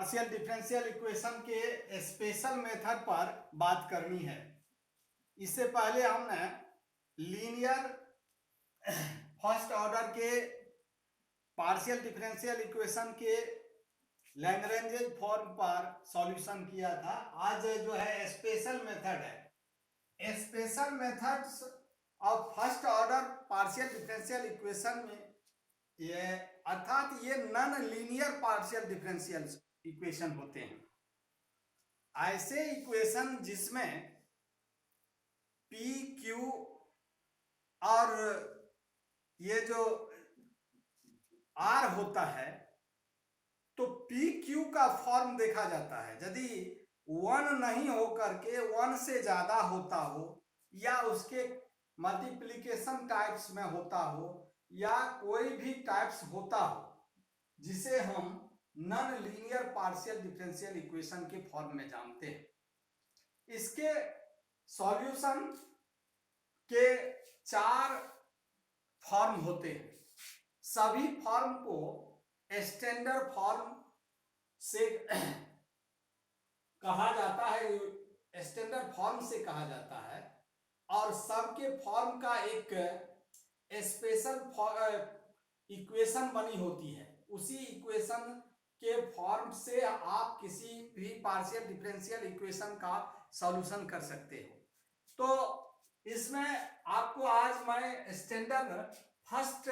Partial differential equation के special method पर बात करनी है। इससे पहले हमने लीनियर फर्स्ट ऑर्डर के पार्शियल डिफरेंशियल इक्वेशन के लैग्रेंज फॉर्म पर सॉल्यूशन किया था। आज जो है स्पेशल मेथड है। Special methods of first order partial differential equation में ये अर्थात ये non linear partial differential equation होते हैं। ऐसे इक्वेशन जिसमें पी क्यू और ये जो आर होता है, तो पी क्यू का फॉर्म देखा जाता है। यदि वन नहीं हो करके वन से ज्यादा होता हो या उसके मल्टीप्लिकेशन टाइप्स में होता हो या कोई भी टाइप्स होता हो, जिसे हम non linear partial differential equation के फॉर्म में जानते हैं। इसके सॉल्यूशन के 4 फॉर्म होते हैं। सभी फॉर्म को स्टैंडर्ड फॉर्म से कहा जाता है, स्टैंडर्ड फॉर्म से कहा जाता है, और सबके फॉर्म का एक स्पेशल इक्वेशन बनी होती है। उसी इक्वेशन के फॉर्म से आप किसी भी पार्शियल डिफरेंशियल इक्वेशन का सॉल्यूशन कर सकते हो। तो इसमें आपको आज मैं standard first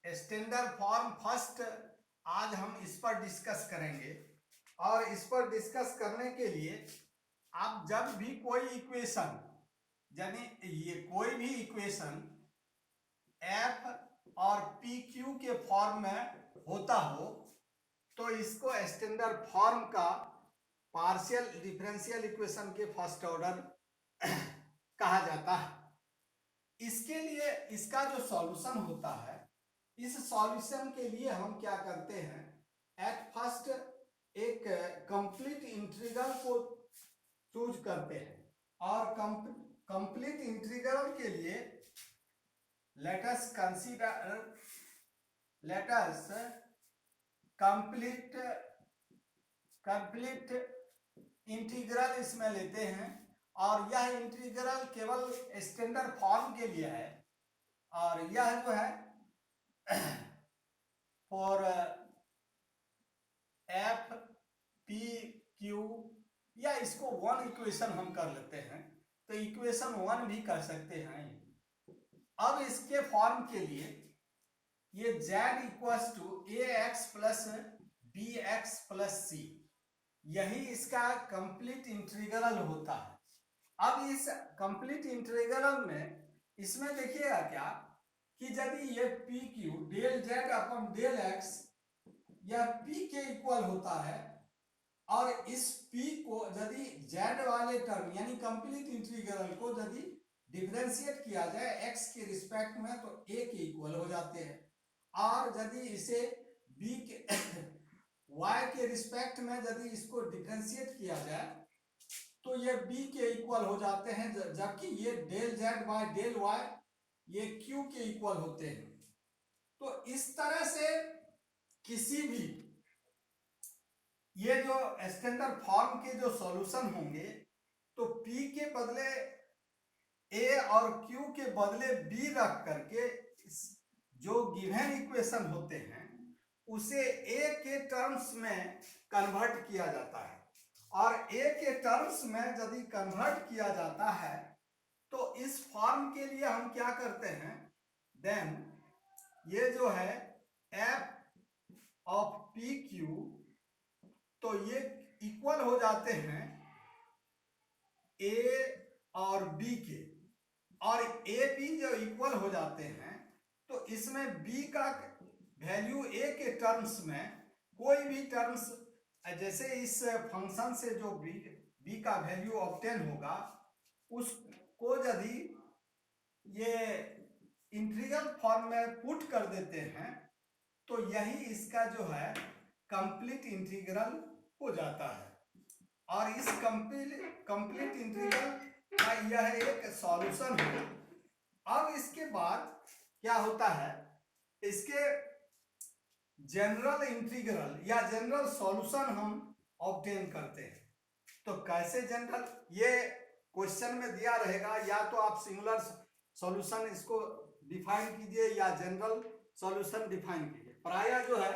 standard form first आज हम इस पर डिस्कस करेंगे। और इस पर डिस्कस करने के लिए आप जब भी कोई इक्वेशन, यानी ये कोई भी इक्वेशन एफ और पी क्यू के फॉर्म में होता हो, तो इसको स्टैंडर्ड फॉर्म का पार्शियल डिफरेंशियल इक्वेशन के फर्स्ट ऑर्डर कहा जाता है। इसके लिए इसका जो सॉल्यूशन होता है, इस सॉल्यूशन के लिए हम क्या करते हैं, एट फर्स्ट एक कंप्लीट इंटीग्रल को चूज करते हैं। और कंप्लीट इंटीग्रल के लिए लेट अस कंप्लीट इंटीग्रल इसमें लेते हैं। और यह इंटीग्रल केवल स्टैंडर्ड फॉर्म के लिए है, और यह जो है फॉर एफ पी क्यू, या इसको वन इक्वेशन हम कर लेते हैं, तो इक्वेशन वन भी कर सकते हैं। अब इसके फॉर्म के लिए ये z equals to a x plus b x plus c, यही इसका कंप्लीट इंटीग्रल होता है। अब इस कंप्लीट इंटीग्रल में इसमें देखिएगा क्या कि यदि ये P Q del Z upon del X या पी के इक्वल होता है, और इस p को यदि z वाले टर्म यानी कंप्लीट इंटीग्रल को यदि डिफरेंशिएट किया जाए x के रिस्पेक्ट में, तो a के इक्वल हो जाते हैं। और यदि इसे b के y के रिस्पेक्ट में यदि इसको डिफरेंशिएट किया जाए, तो ये b के इक्वल हो जाते हैं, जबकि ये del z by del y ये q के इक्वल होते हैं। तो इस तरह से किसी भी ये जो स्टैंडर्ड फॉर्म के जो सॉल्यूशन होंगे, तो p के बदले a और q के बदले b रख करके जो गिवन इक्वेशन होते हैं उसे a के टर्म्स में कन्वर्ट किया जाता है। और a के टर्म्स में यदि कन्वर्ट किया जाता है, तो इस फॉर्म के लिए हम क्या करते हैं, देन ये जो है f ऑफ पी क्यू, तो ये इक्वल हो जाते हैं a और b के। और a b जो इक्वल हो जाते हैं, तो इसमें b का वैल्यू a के टर्म्स में कोई भी टर्म्स, जैसे इस फंक्शन से जो b का वैल्यू ऑब्टेन होगा, उसको यदि ये इंटीग्रल फॉर्म में पुट कर देते हैं तो यही इसका जो है कंप्लीट इंटीग्रल हो जाता है। और इस कंप्लीट इंटीग्रल का यह एक सॉल्यूशन है। अब इसके बाद क्या होता है, इसके जनरल इंटीग्रल या जनरल सॉल्यूशन हम ऑब्टेन करते हैं। तो कैसे जनरल, ये क्वेश्चन में दिया रहेगा, या तो आप सिंगुलर सॉल्यूशन इसको डिफाइन कीजिए या जनरल सॉल्यूशन डिफाइन कीजिए। प्रायः जो है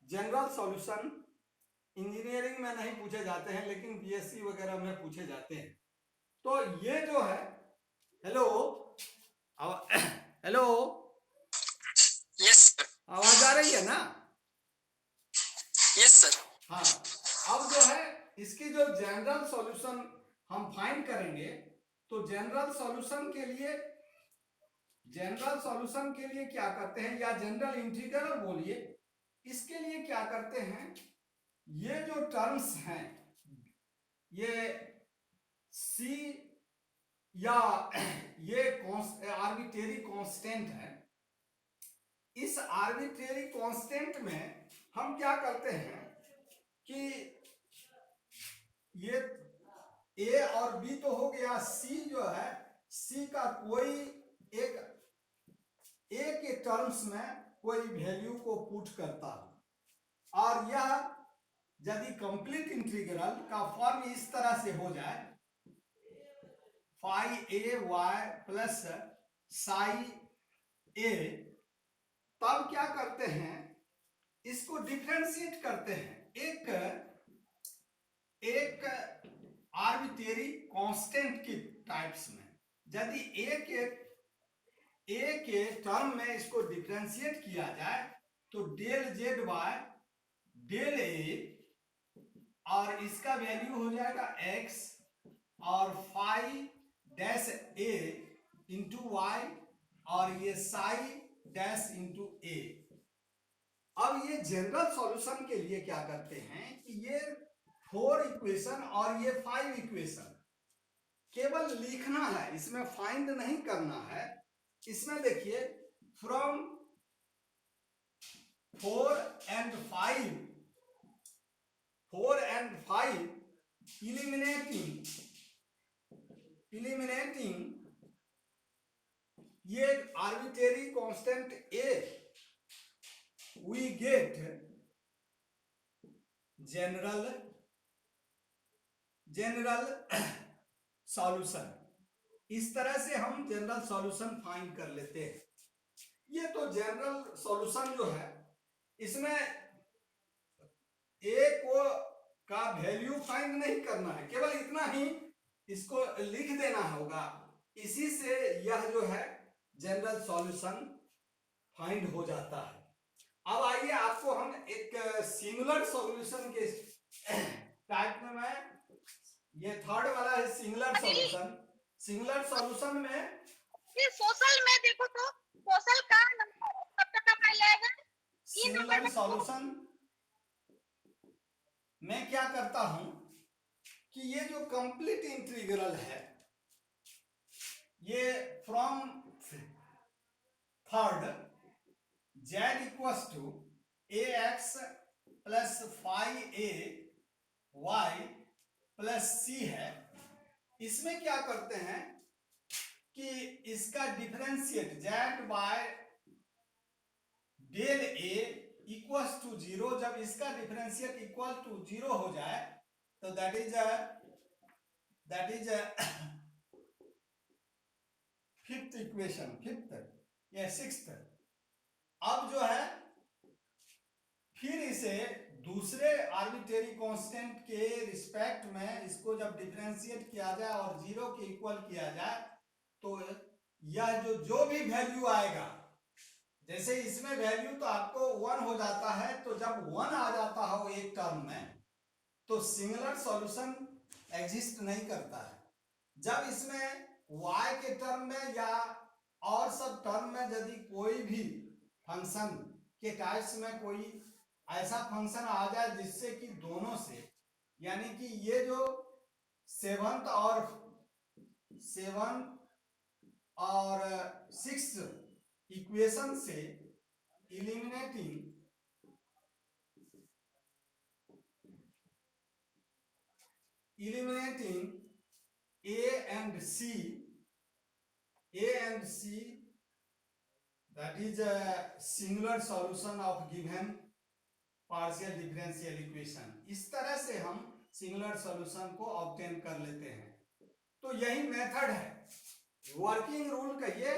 जनरल सॉल्यूशन इंजीनियरिंग में नहीं पूछे जाते हैं, लेकिन बीएससी वगैरह में पूछे जाते हैं। तो ये जो है, हेलो हेलो, यस सर। आवाज आ रही है ना? Yes sir. हाँ, अब जो है इसकी जो जनरल सॉल्यूशन हम फाइंड करेंगे, तो जनरल सॉल्यूशन के लिए क्या करते हैं, या जनरल इंटीग्रल बोलिए, इसके लिए क्या करते हैं, ये जो टर्म्स हैं, ये सी या ये आर्बिट्रेरी कांस्टेंट है। इस आर्बिट्रेरी कांस्टेंट में हम क्या करते हैं कि ये ए और बी तो हो गया, सी जो है, सी का कोई एक ए के टर्म्स में कोई वैल्यू को पुट करता हूं, और यह यदि कंप्लीट इंटीग्रल का फॉर्म इस तरह से हो जाए, phi a y plus psi ए, तब क्या करते हैं, इसको डिफरेंशिएट करते हैं एक आर्बिट्रेरी कांस्टेंट की टाइप्स में। यदि ए के टर्म में इसको डिफरेंशिएट किया जाए तो डेल जेड बाय डेल ए, और इसका वैल्यू हो जाएगा x, और फाई डैश ए इंटू वाई, और ये साई डैश इंटू ए। अब ये जनरल सॉल्यूशन के लिए क्या करते हैं कि ये 4 इक्वेशन और ये 5 इक्वेशन केवल लिखना है, इसमें फाइंड नहीं करना है। इसमें देखिए, फ्रॉम 4 and 5 eliminating ये arbitrary constant A, we get general solution. इस तरह से हम जनरल सॉल्यूशन फाइंड कर लेते हैं। ये तो जनरल सॉल्यूशन जो है, इसमें ए को का वैल्यू फाइंड नहीं करना है, केवल इतना ही इसको लिख देना होगा। इसी से यह जो है जनरल सॉल्यूशन फाइंड हो जाता है। अब आइए आपको हम एक सिंगुलर सॉल्यूशन के टाइप में, मैं ये थर्ड वाला है सिंगुलर सॉल्यूशन में ये सोशल में देखो तो सोशल का नंबर सबका नंबर लेगा। सिंगुलर सॉल्यूशन मैं क्या करता हूं कि ये जो कंप्लीट इंटीग्रल है, ये from third z equals to ax plus phi a y plus c है। इसमें क्या करते हैं कि इसका differentiate z by del a equals to 0, जब इसका डिफरेंशिएट इक्वल टू 0 हो जाए तो दैट इज फिफ्थ इक्वेशन, या सिक्स्थ। अब जो है फिर इसे दूसरे आर्बिट्रेरी कांस्टेंट के रिस्पेक्ट में इसको जब डिफरेंशिएट किया जाए और 0 के इक्वल किया जाए, तो यह जो भी वैल्यू आएगा, जैसे इसमें वैल्यू तो आपको 1 हो जाता है, तो जब 1 आ जाता हो एक टर्म में, तो सिंगुलर सॉल्यूशन एग्जिस्ट नहीं करता है। जब इसमें y के टर्म में या और सब टर्म में यदि कोई भी फंक्शन के टाइप्स में कोई ऐसा फंक्शन आ जाए जिससे कि दोनों से, यानी कि ये जो 7 और 6 इक्वेशन से eliminating A and C, that is a singular solution of given partial differential equation. इस तरह से हम सिंगुलर सॉल्यूशन को ऑब्टेन कर लेते हैं। तो यही मेथड है, वर्किंग रूल कहिए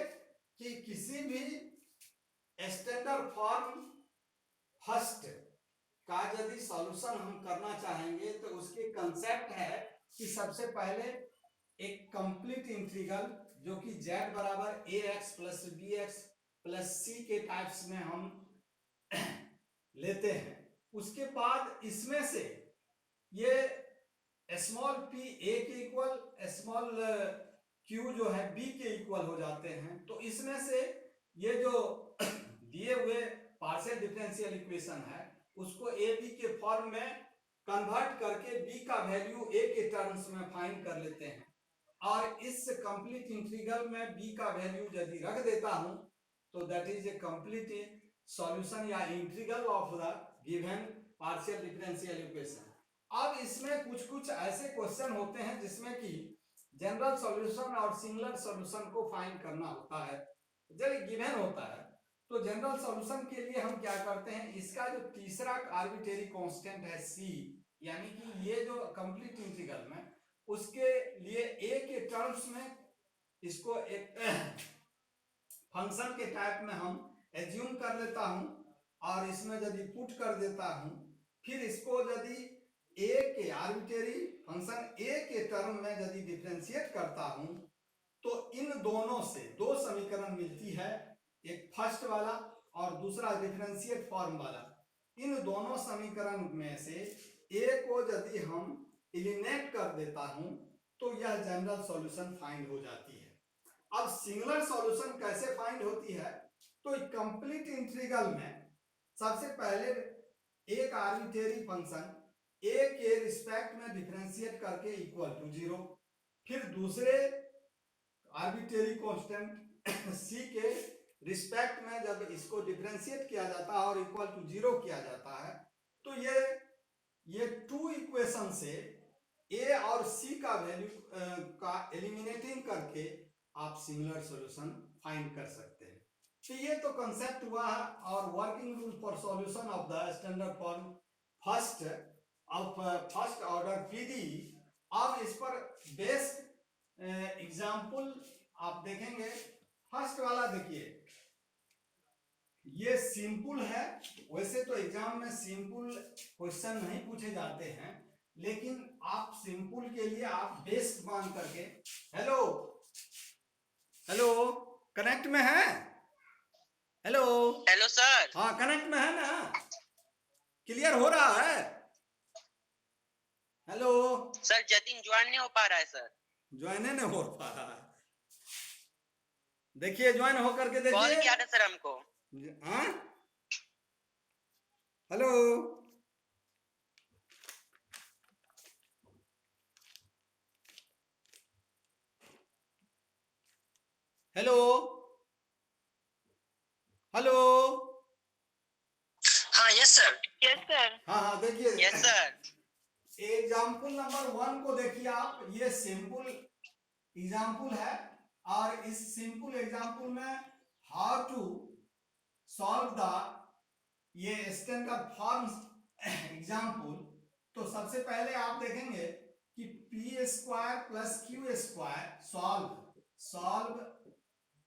कि किसी भी स्टैंडर्ड फॉर्म फर्स्ट का यदि सॉल्यूशन हम करना चाहेंगे तो उसके कंसेप्ट है कि सबसे पहले एक कंप्लीट इंटीग्रल जो कि z बराबर ax plus bx plus c के टाइप्स में हम लेते हैं। उसके बाद इसमें से ये स्मॉल p a के इक्वल, स्मॉल q जो है b के इक्वल हो जाते हैं। तो इसमें से ये जो दिए हुए पार्शियल डिफरेंशियल इक्वेशन है उसको a b के फॉर्म में कन्वर्ट करके b का वैल्यू a के टर्म्स में फाइंड कर लेते हैं और इस कंप्लीट इंटीग्रल में b का वैल्यू यदि रख देता हूं तो that is a complete solution या integral of the given partial differential equation. अब इसमें कुछ ऐसे क्वेश्चन होते हैं जिसमें कि जनरल सॉल्यूशन और सिंगुलर सॉल्यूशन को फाइंड करना होता है। जब गिवन होता है तो जनरल सॉल्यूशन के लिए हम क्या करते हैं, इसका जो तीसरा आर्बिट्रेरी कांस्टेंट है c, यानी कि ये जो कंप्लीट इंटीग्रल में उसके लिए a के टर्म्स में इसको एक फंक्शन के टाइप में हम एज्यूम कर लेता हूं और इसमें यदि पुट कर देता हूं, फिर इसको यदि a के आर्बिट्रेरी फंक्शन a के टर्म में यदि डिफरेंशिएट करता हूं तो इन दोनों से दो समीकरण मिलती है, एक फर्स्ट वाला और दूसरा डिफरेंशिएट फॉर्म वाला। इन दोनों समीकरण में से a को यदि हम एलिमिनेट कर देता हूं तो यह जनरल सॉल्यूशन फाइंड हो जाती है। अब सिंगुलर सॉल्यूशन कैसे फाइंड होती है, तो कंप्लीट इंटीग्रल में सबसे पहले एक आर्बिट्रेरी फंक्शन a के रिस्पेक्ट में डिफरेंशिएट करके इक्वल टू 0, फिर दूसरे आर्बिट्रेरी कांस्टेंट c के रिस्पेक्ट में जब इसको डिफरेंशिएट किया जाता है और इक्वल टू 0 किया जाता है तो ये टू इक्वेशन से a और c का वैल्यू का एलिमिनेटिंग करके आप सिंगुलर सॉल्यूशन फाइंड कर सकते हैं। तो ये तो कंसेप्ट हुआ है और working rule for solution of the standard form first order PD. अब इस पर बेस्ट एग्जांपल आप देखेंगे। फर्स्ट वाला देखिए, ये सिंपल है। वैसे तो एग्जाम में सिंपल क्वेश्चन नहीं पूछे जाते हैं, लेकिन आप सिंपल के लिए आप बेस्ट मान करके हेलो कनेक्ट में है? Hello sir. हाँ कनेक्ट में है ना? क्लियर हो रहा है? हेलो सर जतिन ज्वाइन नहीं हो पा रहा है सर। ज्वाइन नहीं हो पा रहा है, देखिए ज्वाइन होकर के देखिए। कॉल किया था सर हमको। हाँ हेलो हेलो हेलो हाँ यस सर। Yes sir. हाँ देखिए। Yes sir. एग्जाम्पल नंबर 1 को देखिए आप, ये सिंपल एग्जाम्पल है और इस सिंपल एग्जाम्पल में हाउ टू सॉल्व द ये स्टैंडर्ड फॉर्म एग्जाम्पल। तो सबसे पहले आप देखेंगे कि P square plus Q square solve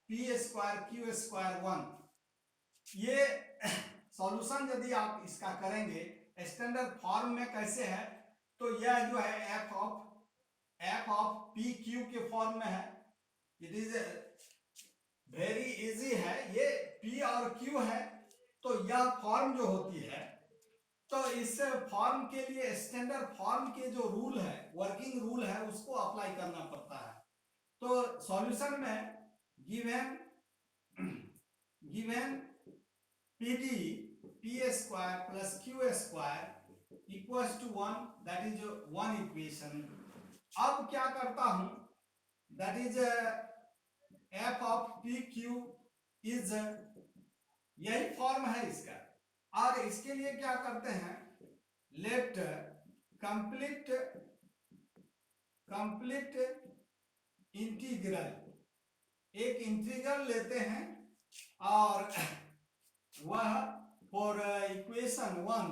P square Q square 1, ये सॉल्यूशन यदि आप इसका करेंगे स्टैंडर्ड फॉर्म में कैसे है, तो यह जो है एफ ऑफ पी क्यू के फॉर्म में है। इट इज वेरी इजी है, ये पी और क्यू है। तो यह फॉर्म जो होती है, तो इस फॉर्म के लिए स्टैंडर्ड फॉर्म के जो रूल है, वर्किंग रूल है, उसको अप्लाई करना पड़ता है। तो सॉल्यूशन में given PD p square plus Q square equals to 1, that is 1 equation. अब क्या करता हूं, that is f of p q is, यही फॉर्म है इसका। और इसके लिए क्या करते हैं, लेट कंप्लीट इंटीग्रल, एक इंटीग्रल लेते हैं और वह for equation one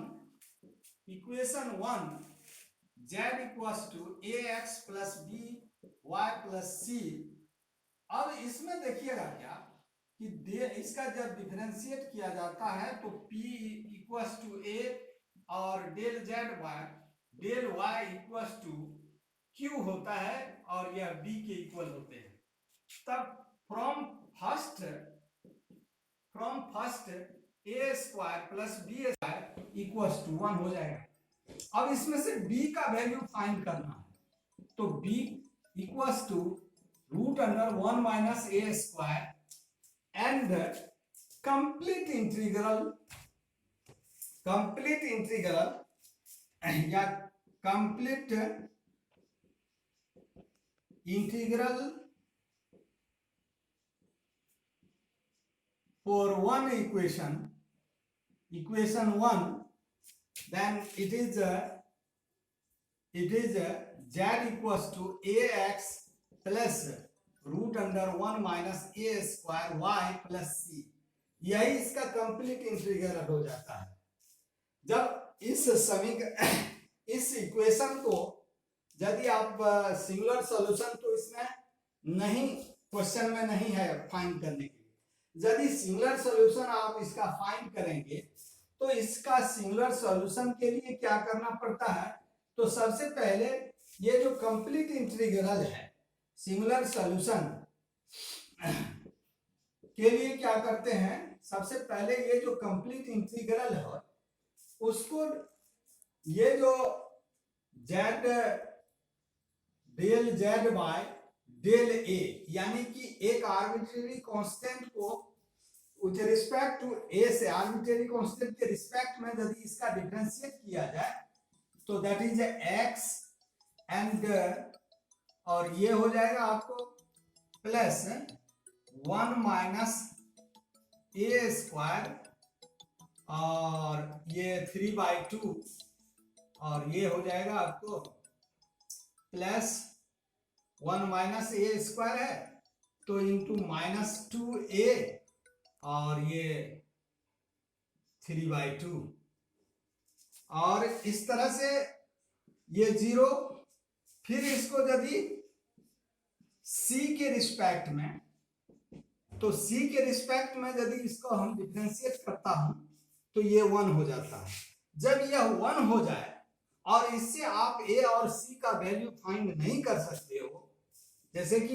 z equals to ax plus b y plus c. अब इसमें देखिएगा क्या कि इसका जब डिफरेंशिएट किया जाता है तो p इक्वल्स टू a और del y equals to q होता है और यह b के इक्वल होते हैं। तब from first a square plus B square equals to 1 हो जाएगा। अब इसमें से b का वैल्यू फाइंड करना है, तो b equals to root under 1 minus a square and complete integral या complete integral for one equation 1, then it is z equals to ax plus root under 1 minus a square y plus c, यही इसका complete integral हो जाता है। जब इस equation को यदि आप सिंगुलर सॉल्यूशन तो इसमें नहीं, क्वेश्चन में नहीं है फाइंड करने के लिए। यदि सिंगुलर सॉल्यूशन आप इसका फाइंड करेंगे तो इसका सिंगुलर सॉल्यूशन के लिए क्या करना पड़ता है, तो सबसे पहले ये जो कंप्लीट इंटीग्रल है सिंगुलर सॉल्यूशन के लिए क्या करते हैं, सबसे पहले ये जो कंप्लीट इंटीग्रल है उसको ये जो z del z by del a यानी कि एक आर्बिट्रेरी कांस्टेंट को विथ रिस्पेक्ट टू a से आर्बिट्रेरी कांस्टेंट के रिस्पेक्ट में यदि इसका डिफरेंशिएट किया जाए तो दैट इज x एंड और ये हो जाएगा आपको प्लस 1 माइनस a स्क्वायर और ये 3/2 और ये हो जाएगा आपको प्लस 1 माइनस a स्क्वायर है तो इंटू माइनस 2a और ये 3/2 और इस तरह से ये 0। फिर इसको यदि c के रिस्पेक्ट में, तो c के रिस्पेक्ट में यदि इसको हम डिफरेंशिएट करता हूं तो ये 1 हो जाता है। जब यह 1 हो जाए और इससे आप a और c का वैल्यू फाइंड नहीं कर सकते हो, जैसे कि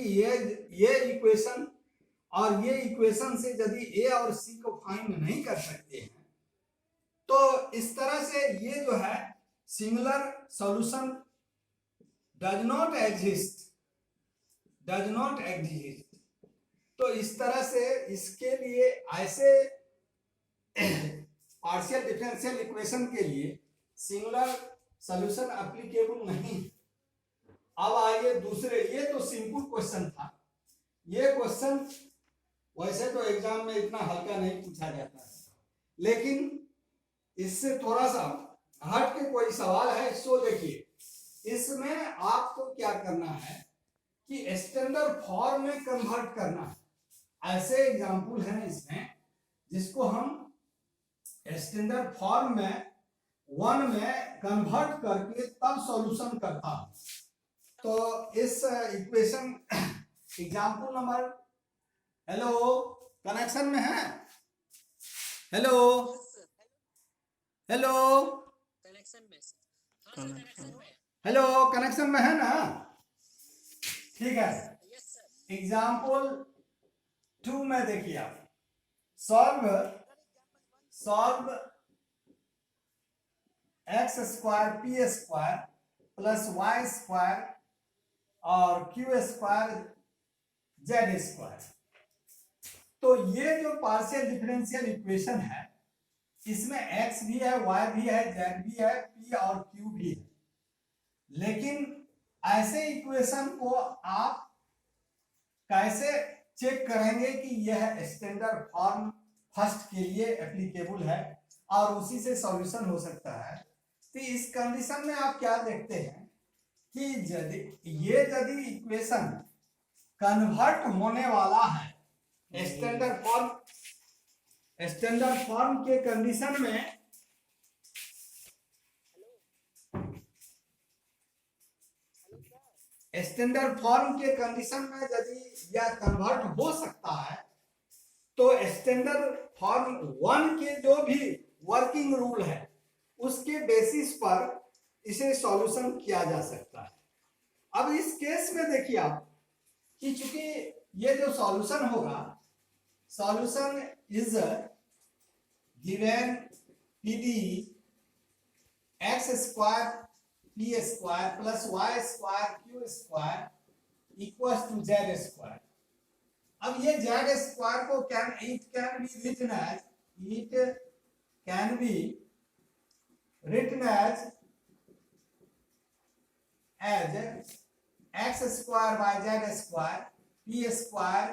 ये इक्वेशन और ये इक्वेशन से यदि a और c को फाइंड नहीं कर सकते हैं तो इस तरह से ये जो है singular solution does not exist. तो इस तरह से इसके लिए ऐसे पार्शियल डिफरेंशियल इक्वेशन के लिए सिंगुलर सॉल्यूशन एप्लीकेबल नहीं। अब आइए दूसरे, ये तो सिंपल क्वेश्चन था। ये क्वेश्चन वैसे तो एग्जाम में इतना हल्का नहीं पूछा जाता है, लेकिन इससे थोड़ा सा हट के कोई सवाल है सो देखिए। इसमें आपको क्या करना है कि स्टैंडर्ड फॉर्म में कन्वर्ट करना है। ऐसे एग्जाम्पल हैं इसमें जिसको हम स्टैंडर्ड फॉर्म में 1 में कन्वर्ट करके तब सॉल्यूशन करता हूं। तो इस equation example number, hello connection में है, हेलो हेलो हेलो कनेक्शन में है ना, ठीक है। एग्जाम्पल 2 में देखिए आप, solve x square p square plus y square और q स्क्वायर z स्क्वायर। तो ये जो पार्शियल डिफरेंशियल इक्वेशन है इसमें x भी है, y भी है, z भी है, p और q भी है। लेकिन ऐसे इक्वेशन को आप कैसे चेक करेंगे कि यह स्टैंडर्ड फॉर्म फर्स्ट के लिए एप्लीकेबल है और उसी से सॉल्यूशन हो सकता है। तो इस कंडीशन में आप क्या देखते हैं कि यदि इक्वेशन कन्वर्ट होने वाला है स्टैंडर्ड फॉर्म के कंडीशन में, स्टैंडर्ड फॉर्म के कंडीशन में यदि यह कन्वर्ट हो सकता है तो स्टैंडर्ड फॉर्म 1 के जो भी वर्किंग रूल है उसके बेसिस पर इसे सॉल्यूशन किया जा सकता है। अब इस केस में देखिए आप कि चूंकि ये जो सॉल्यूशन होगा, solution is given PD x square p square plus y square q square equals to z square. अब ये z स्क्वायर को it can be written as x square by z square p square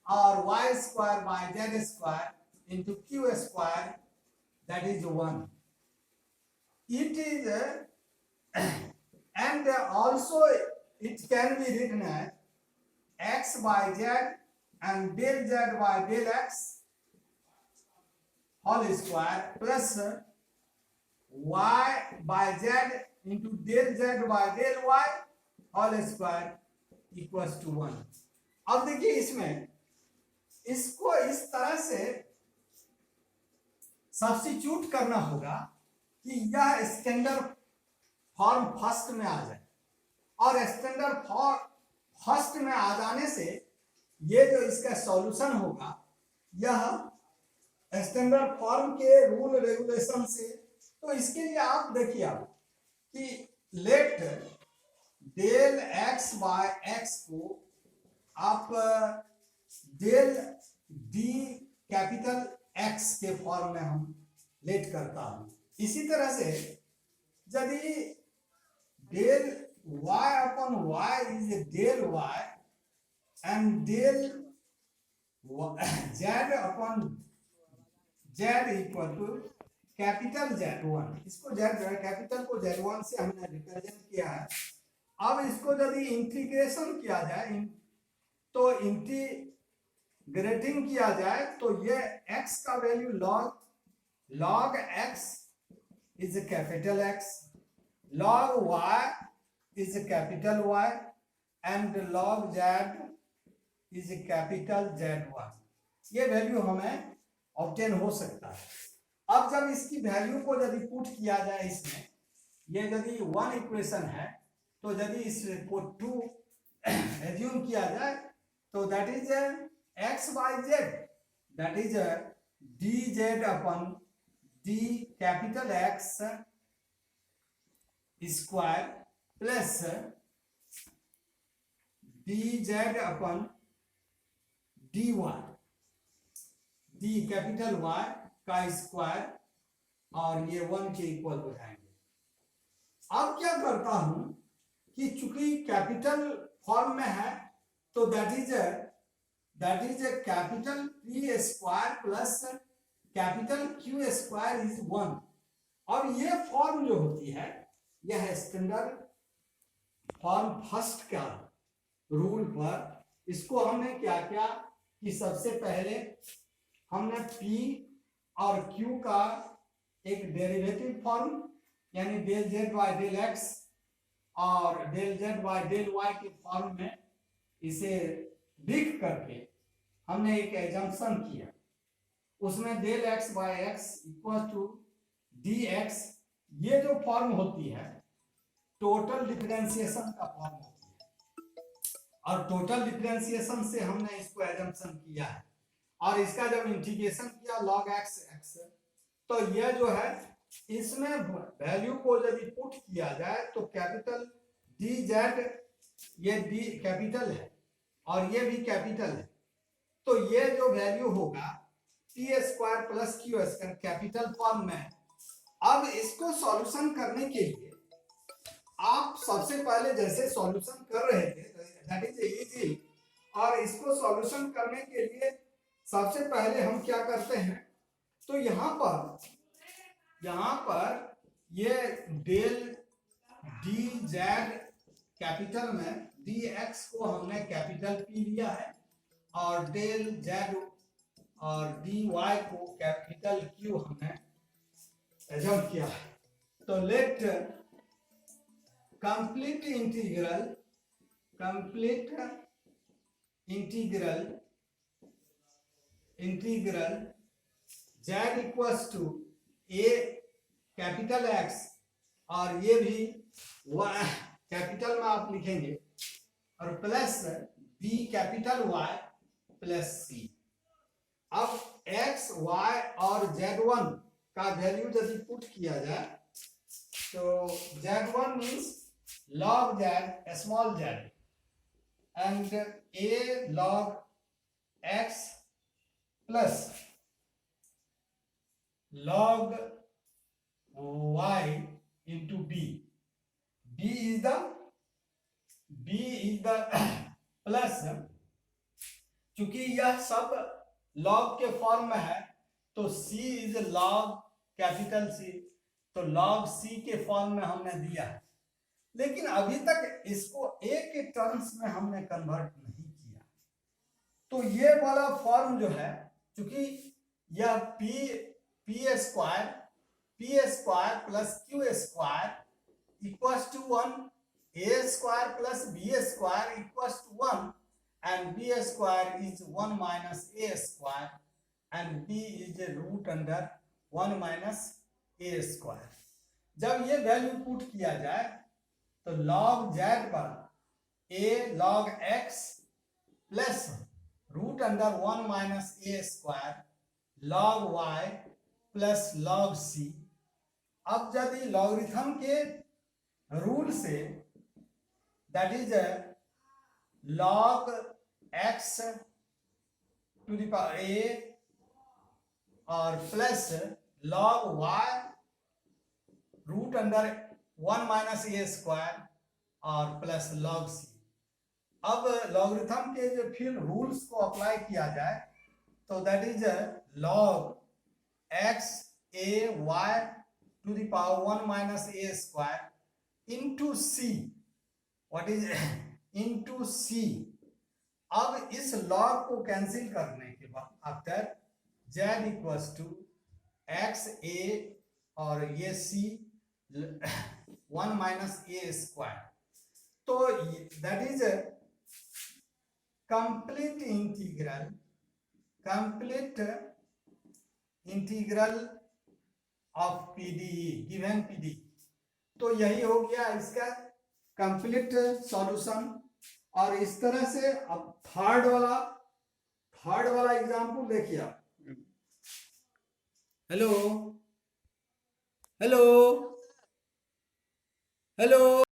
or y square by z square into q square, that is 1. It is and also it can be written as x by z and del z by del x whole square plus y by z into del z by del y whole square equals to 1. अब देखिए इसमें इसको इस तरह से substitute करना होगा कि यह स्टैंडर्ड फॉर्म फर्स्ट में आ जाए, और स्टैंडर्ड फॉर्म फर्स्ट में आ जाने से ये जो इसका सॉल्यूशन होगा यह स्टैंडर्ड फॉर्म के रूल रेगुलेशन से। तो इसके लिए आप देखिए आप कि let del x by x को आप डेल डी कैपिटल x के फॉर्म में हम लेट करता हूं। इसी तरह से यदि del y upon y is del y and del z upon z equal to capital Z1, इसको कैपिटल को Z1 से हमने रिप्रेजेंट किया है। अब इसको यदि इंटीग्रेशन किया जाए तो इंटीग्रेटिंग किया जाए तो ये x का value log x is capital x, log y is capital y and log z is capital Z1। ये वैल्यू हमें ऑब्टेन हो सकता है। अब जब इसकी वैल्यू को यदि पुट किया जाए इसमें, ये यदि 1 इक्वेशन है तो यदि इसको 2 एज्यूम किया जाए तो that is x by z, that is dz upon d capital X square plus dz upon dy, d capital Y का स्क्वायर, और ये 1 के इक्वल हो जाएंगे। अब क्या करता हूं कि चूंकि कैपिटल फॉर्म में है तो that is capital P square plus capital Q square is 1। और ये फॉर्म जो होती है यह स्टैंडर्ड फॉर्म फर्स्ट का रूल पर, इसको हमने क्या किया कि सबसे पहले हमने P और Q का एक डेरिवेटिव फॉर्म यानी del z by del x और del z by del y के फॉर्म में इसे लिख करके हमने एक एजम्पशन किया, उसमें del x by x equal to dx, ये जो फॉर्म होती है टोटल डिफरेंशिएशन का फॉर्म होती है, और टोटल डिफरेंशिएशन से हमने इसको एजम्पशन किया है। और इसका जब इंटीग्रेशन किया log x तो यह जो है इसमें वैल्यू को यदि पुट किया जाए तो कैपिटल dz, ये d कैपिटल है और ये भी कैपिटल है, तो ये जो वैल्यू होगा p square plus q square capital form में। अब इसको सॉल्यूशन करने के लिए आप सबसे पहले जैसे सॉल्यूशन कर रहे थे दैट इज इजी, और इसको सॉल्यूशन करने के लिए सबसे पहले हम क्या करते हैं, तो यहाँ पर ये डेल डी जेड कैपिटल में डी एक्स को हमने कैपिटल पी लिया है और डेल जेड और डी वाई को कैपिटल क्यू हमने एजम किया है। तो let complete integral z equals to a capital X और ये भी कैपिटल में आप लिखेंगे और plus b capital Y plus C। अब x, y और z1 का वैल्यू यदि पुट किया जाए तो z1 means log z small z and a log x plus log y into b is the plus, चूंकि यह सब log के फॉर्म में है तो c is log capital C, तो log c के फॉर्म में हमने दिया है, लेकिन अभी तक इसको a के टर्म्स में हमने कन्वर्ट नहीं किया। तो ये वाला फॉर्म जो है, चूंकि यह P square plus Q square equals to 1, a square plus b square equals to 1 and b square is 1 minus a square and b is a root under 1 minus a square। जब ये value put किया जाए तो log z पर a log x plus root under 1 minus a square log y plus log c। अब यदि logarithm के rule से that is log x to the power a और plus log y root under 1 minus a square और plus log c। अब logarithm के जो फिर रूल्स को अप्लाई किया जाए तो that is log x a y to the power 1 minus a square into c, what is into c। अब इस लॉग को कैंसिल करने के बाद after z equals to x a और ये c 1 माइनस a स्क्वायर, तो that is complete integral of PDE given PD. तो यही हो गया इसका कंप्लीट सॉल्यूशन। और इस तरह से अब थर्ड वाला एग्जाम्पल देखिए आप। Hello hello hello